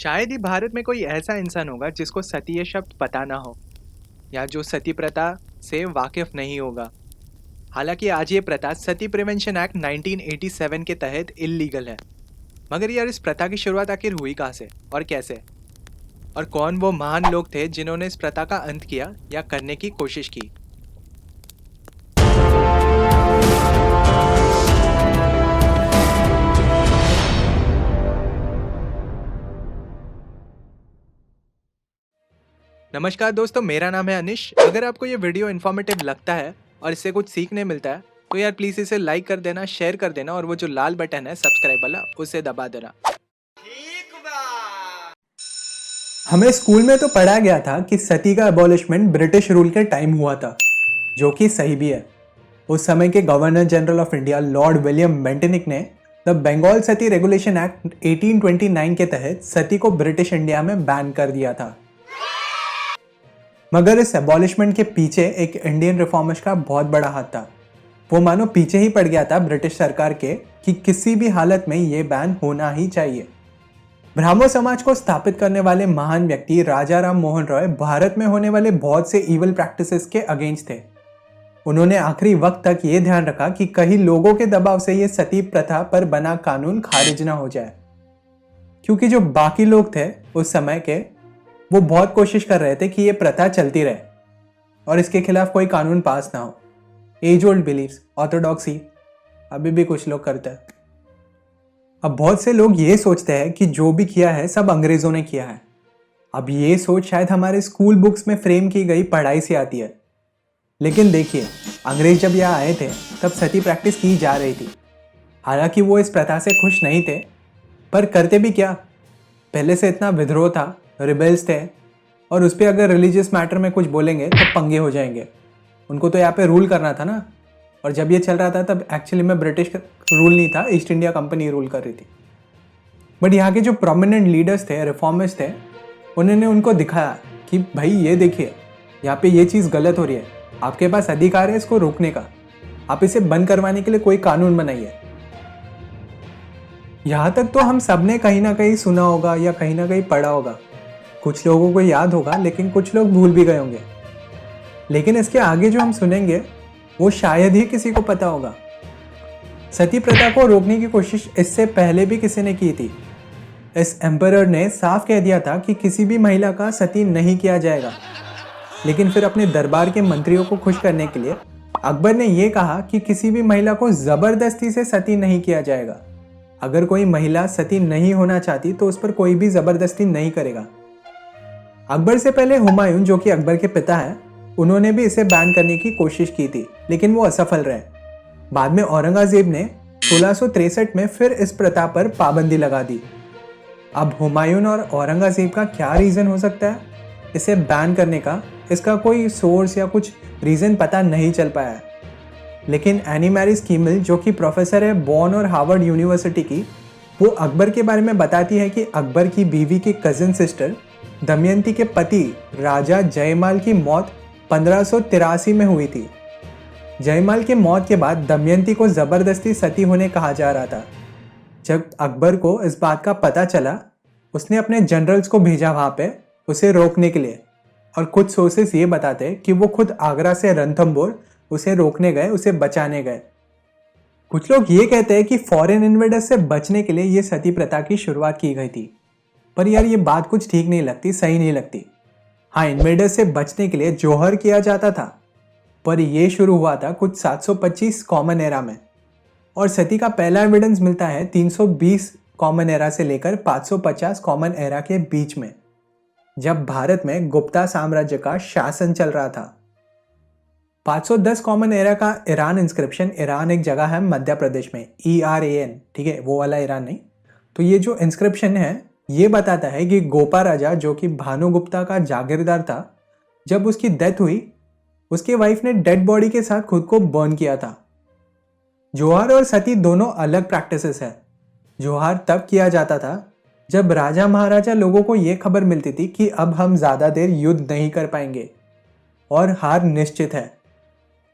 शायद ही भारत में कोई ऐसा इंसान होगा जिसको सती ये शब्द पता ना हो या जो सती प्रथा से वाकिफ नहीं होगा। हालांकि आज ये प्रथा सती प्रिवेंशन एक्ट 1987 के तहत इल्लीगल है। मगर यार इस प्रथा की शुरुआत आखिर हुई कहाँ से और कैसे? और कौन वो महान लोग थे जिन्होंने इस प्रथा का अंत किया या करने की कोशिश की? नमस्कार दोस्तों, मेरा नाम है अनिश। अगर आपको ये वीडियो इन्फॉर्मेटिव लगता है और इससे कुछ सीखने मिलता है तो यार प्लीज़ इसे लाइक कर देना, शेयर कर देना और वो जो लाल बटन है सब्सक्राइब वाला उसे दबा देना। हमें स्कूल में तो पढ़ा गया था कि सती का एबॉलिशमेंट ब्रिटिश रूल के टाइम हुआ था, जो कि सही भी है। उस समय के governor general of India lord William Bentinck ने the Bengal Sati regulation act 1829 के तहत सती को ब्रिटिश इंडिया में बैन कर दिया था। मगर इस एबॉलिशमेंट के पीछे एक इंडियन रिफॉर्मर्स का बहुत बड़ा हाथ था। वो मानो पीछे ही पड़ गया था ब्रिटिश सरकार के कि किसी भी हालत में ये बैन होना ही चाहिए। ब्राह्मण समाज को स्थापित करने वाले महान व्यक्ति राजा राम मोहन रॉय भारत में होने वाले बहुत से इविल प्रैक्टिसेस के अगेंस्ट थे। उन्होंने आखिरी वक्त तक ये ध्यान रखा कि कहीं लोगों के दबाव से ये सती प्रथा पर बना कानून खारिज ना हो जाए, क्योंकि जो बाकी लोग थे उस समय के वो बहुत कोशिश कर रहे थे कि ये प्रथा चलती रहे और इसके खिलाफ कोई कानून पास ना हो। एज ओल्ड बिलीव्स, ऑर्थोडॉक्सी अभी भी कुछ लोग करते हैं। अब बहुत से लोग ये सोचते हैं कि जो भी किया है सब अंग्रेजों ने किया है। अब ये सोच शायद हमारे स्कूल बुक्स में फ्रेम की गई पढ़ाई से आती है, लेकिन देखिए, अंग्रेज जब यहाँ आए थे तब सती प्रैक्टिस की जा रही थी। हालांकि वो इस प्रथा से खुश नहीं थे, पर करते भी क्या, पहले से इतना विद्रोह था, रिबेल्स थे, और उस पर अगर रिलीजियस मैटर में कुछ बोलेंगे तो पंगे हो जाएंगे। उनको तो यहाँ पे रूल करना था ना। और जब ये चल रहा था तब एक्चुअली में ब्रिटिश रूल नहीं था, ईस्ट इंडिया कंपनी रूल कर रही थी। बट यहाँ के जो प्रोमिनेंट लीडर्स थे, रिफॉर्मर्स थे, उन्होंने उनको दिखाया कि भाई ये देखिए, यहाँ पे ये चीज़ गलत हो रही है, आपके पास अधिकार है इसको रोकने का, आप इसे बंद करवाने के लिए कोई कानून बनाइए। यहाँ तक तो हम सब ने कहीं ना कहीं सुना होगा या कहीं ना कहीं पढ़ा होगा। कुछ लोगों को याद होगा, लेकिन कुछ लोग भूल भी गए होंगे। लेकिन इसके आगे जो हम सुनेंगे वो शायद ही किसी को पता होगा। सती प्रथा को रोकने की कोशिश इससे पहले भी किसी ने की थी। इस एम्परर ने साफ कह दिया था कि किसी भी महिला का सती नहीं किया जाएगा। लेकिन फिर अपने दरबार के मंत्रियों को खुश करने के लिए अकबर ने यह कहा कि किसी भी महिला को जबरदस्ती से सती नहीं किया जाएगा। अगर कोई महिला सती नहीं होना चाहती तो उस पर कोई भी जबरदस्ती नहीं करेगा। अकबर से पहले हुमायूं, जो कि अकबर के पिता हैं, उन्होंने भी इसे बैन करने की कोशिश की थी, लेकिन वो असफल रहे। बाद में औरंगजेब ने 1663 में फिर इस प्रथा पर पाबंदी लगा दी। अब हुमायूं और औरंगजेब का क्या रीज़न हो सकता है इसे बैन करने का, इसका कोई सोर्स या कुछ रीज़न पता नहीं चल पाया है। लेकिन एनी मैरी स्कीमिल, जो कि प्रोफेसर है बॉन और हार्वर्ड यूनिवर्सिटी की, वो अकबर के बारे में बताती है कि अकबर की बीवी की कजिन सिस्टर दमयंती के पति राजा जयमाल की मौत 1583 में हुई थी। जयमाल की मौत के बाद दमयंती को ज़बरदस्ती सती होने कहा जा रहा था। जब अकबर को इस बात का पता चला, उसने अपने जनरल्स को भेजा वहाँ पे उसे रोकने के लिए। और कुछ सोर्सेस ये बताते हैं कि वो खुद आगरा से रणथंभौर उसे रोकने गए, उसे बचाने गए। कुछ लोग ये कहते हैं कि फॉरेन इन्वेडर्स से बचने के लिए ये सती प्रथा की शुरुआत की गई थी। पर यार ये बात कुछ ठीक नहीं लगती, सही नहीं लगती। हाँ, इन्वेडर्स से बचने के लिए जोहर किया जाता था, पर यह शुरू हुआ था कुछ 725 कॉमन एरा में। और सती का पहला एविडेंस मिलता है 320 कॉमन एरा से लेकर 550 कॉमन एरा के बीच में, जब भारत में गुप्ता साम्राज्य का शासन चल रहा था। 510 कॉमन एरा का ईरान इंस्क्रिप्शन, ईरान एक जगह है मध्य प्रदेश में, ERAN, ठीक है, वो वाला ईरान नहीं। तो ये जो इंस्क्रिप्शन है ये बताता है कि गोपा राजा, जो कि भानुगुप्ता का जागीरदार था, जब उसकी डेथ हुई उसके वाइफ ने डेड बॉडी के साथ खुद को बर्न किया था। जोहार और सती दोनों अलग प्रैक्टिसेस है। जोहार तब किया जाता था जब राजा महाराजा लोगों को यह खबर मिलती थी कि अब हम ज़्यादा देर युद्ध नहीं कर पाएंगे और हार निश्चित है।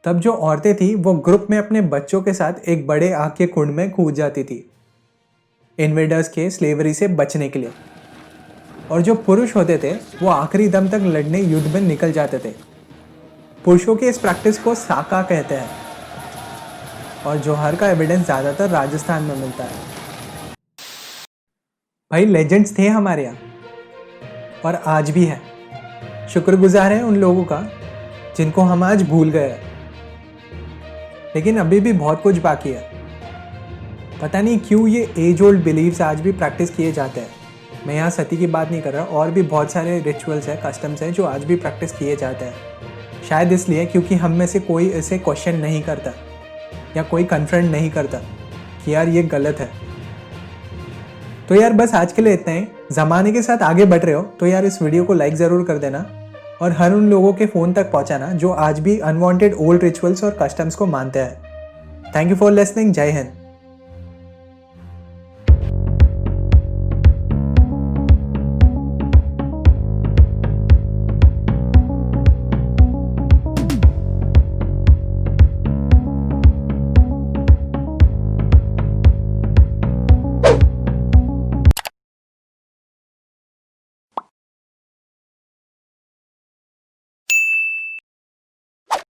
तब जो औरतें थी वो ग्रुप में अपने बच्चों के साथ एक बड़े आग के कुंड में कूद जाती थी, इन्वेडर्स के स्लेवरी से बचने के लिए। और जो पुरुष होते थे वो आखिरी दम तक लड़ने युद्ध में निकल जाते थे। पुरुषों की इस प्रैक्टिस को साका कहते हैं और जोहर का एविडेंस ज़्यादातर राजस्थान में मिलता है। भाई लेजेंड्स थे हमारे यहाँ और आज भी है। शुक्रगुजार हैं उन लोगों का जिनको हम आज भूल गए हैं, लेकिन अभी भी बहुत कुछ बाकी है। पता नहीं क्यों ये एज ओल्ड बिलीव्स आज भी प्रैक्टिस किए जाते हैं। मैं यहाँ सती की बात नहीं कर रहा, और भी बहुत सारे रिचुअल्स हैं, कस्टम्स हैं जो आज भी प्रैक्टिस किए जाते हैं। शायद इसलिए क्योंकि हम में से कोई इसे क्वेश्चन नहीं करता या कोई कन्फ्रंट नहीं करता कि यार ये गलत है। तो यार बस आज के लिए इतना ही। ज़माने के साथ आगे बढ़ रहे हो तो यार इस वीडियो को लाइक ज़रूर कर देना और हर उन लोगों के फ़ोन तक पहुंचाना जो आज भी अनवांटेड ओल्ड रिचुअल्स और कस्टम्स को मानते हैं। Thank you for listening. जय हिंद।